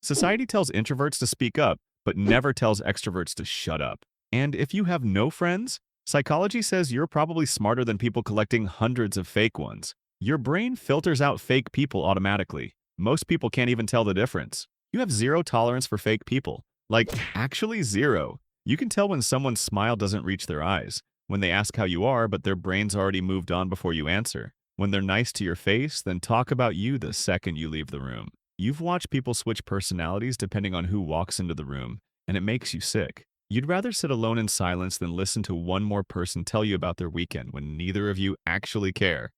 Society tells introverts to speak up, but never tells extroverts to shut up. And if you have no friends, psychology says you're probably smarter than people collecting hundreds of fake ones. Your brain filters out fake people automatically. Most people can't even tell the difference. You have zero tolerance for fake people. Like, actually zero. You can tell when someone's smile doesn't reach their eyes, when they ask how you are, but their brain's already moved on before you answer. When they're nice to your face, then talk about you the second you leave the room. You've watched people switch personalities depending on who walks into the room, and it makes you sick. You'd rather sit alone in silence than listen to one more person tell you about their weekend when neither of you actually care.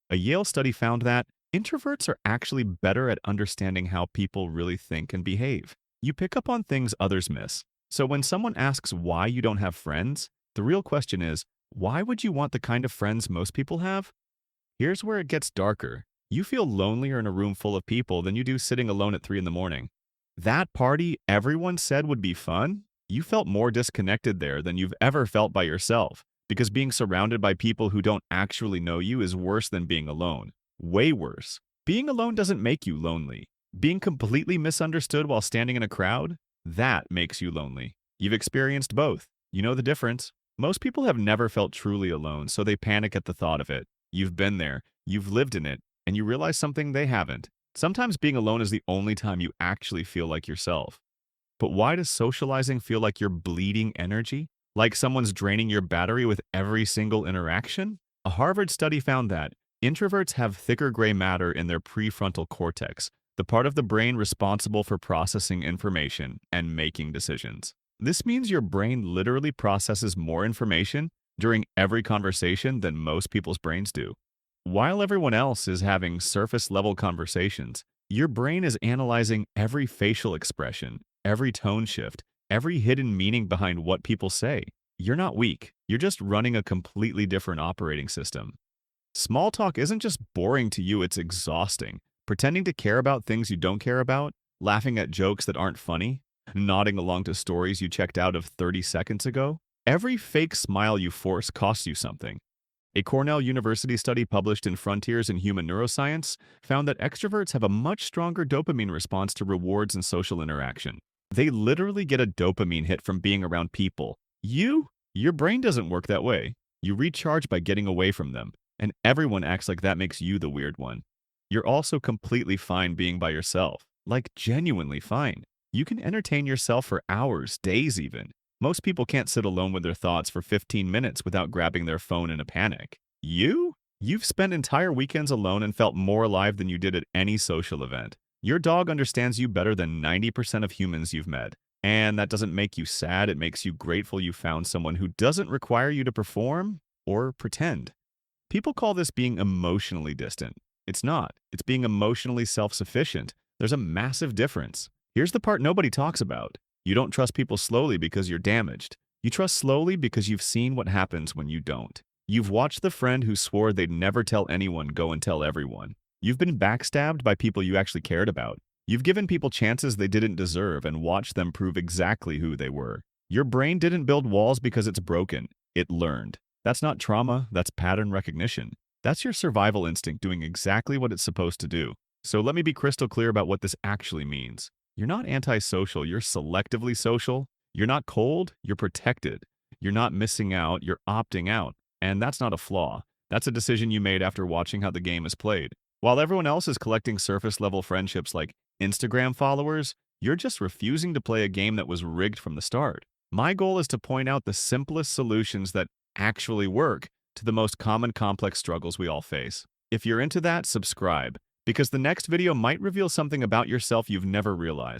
A Yale study found that introverts are actually better at understanding how people really think and behave. You pick up on things others miss. So when someone asks why you don't have friends, the real question is, why would you want the kind of friends most people have? Here's where it gets darker. You feel lonelier in a room full of people than you do sitting alone at 3 in the morning. That party everyone said would be fun? You felt more disconnected there than you've ever felt by yourself, because being surrounded by people who don't actually know you is worse than being alone. Way worse. Being alone doesn't make you lonely. Being completely misunderstood while standing in a crowd? That makes you lonely. You've experienced both. You know the difference. Most people have never felt truly alone, so they panic at the thought of it. You've been there, you've lived in it, and you realize something they haven't. Sometimes being alone is the only time you actually feel like yourself. But why does socializing feel like you're bleeding energy? Like someone's draining your battery with every single interaction? A Harvard study found that introverts have thicker gray matter in their prefrontal cortex, the part of the brain responsible for processing information and making decisions. This means your brain literally processes more information during every conversation than most people's brains do. While everyone else is having surface-level conversations, your brain is analyzing every facial expression, every tone shift, every hidden meaning behind what people say. You're not weak. You're just running a completely different operating system. Small talk isn't just boring to you, it's exhausting. Pretending to care about things you don't care about, laughing at jokes that aren't funny, nodding along to stories you checked out of 30 seconds ago. Every fake smile you force costs you something. A Cornell University study published in Frontiers in Human Neuroscience found that extroverts have a much stronger dopamine response to rewards and social interaction. They literally get a dopamine hit from being around people. Your brain doesn't work that way. You recharge by getting away from them, and everyone acts like that makes you the weird one. You're also completely fine being by yourself, like genuinely fine. You can entertain yourself for hours, days even. Most people can't sit alone with their thoughts for 15 minutes without grabbing their phone in a panic. You've spent entire weekends alone and felt more alive than you did at any social event. Your dog understands you better than 90% of humans you've met. And that doesn't make you sad, it makes you grateful you found someone who doesn't require you to perform or pretend. People call this being emotionally distant. It's not. It's being emotionally self-sufficient. There's a massive difference. Here's the part nobody talks about. You don't trust people slowly because you're damaged. You trust slowly because you've seen what happens when you don't. You've watched the friend who swore they'd never tell anyone go and tell everyone. You've been backstabbed by people you actually cared about. You've given people chances they didn't deserve and watched them prove exactly who they were. Your brain didn't build walls because it's broken. It learned. That's not trauma, that's pattern recognition. That's your survival instinct doing exactly what it's supposed to do. So let me be crystal clear about what this actually means. You're not antisocial, you're selectively social. You're not cold, you're protected. You're not missing out, you're opting out. And that's not a flaw. That's a decision you made after watching how the game is played. While everyone else is collecting surface-level friendships like Instagram followers, you're just refusing to play a game that was rigged from the start. My goal is to point out the simplest solutions that actually work to the most common complex struggles we all face. If you're into that, subscribe, because the next video might reveal something about yourself you've never realized.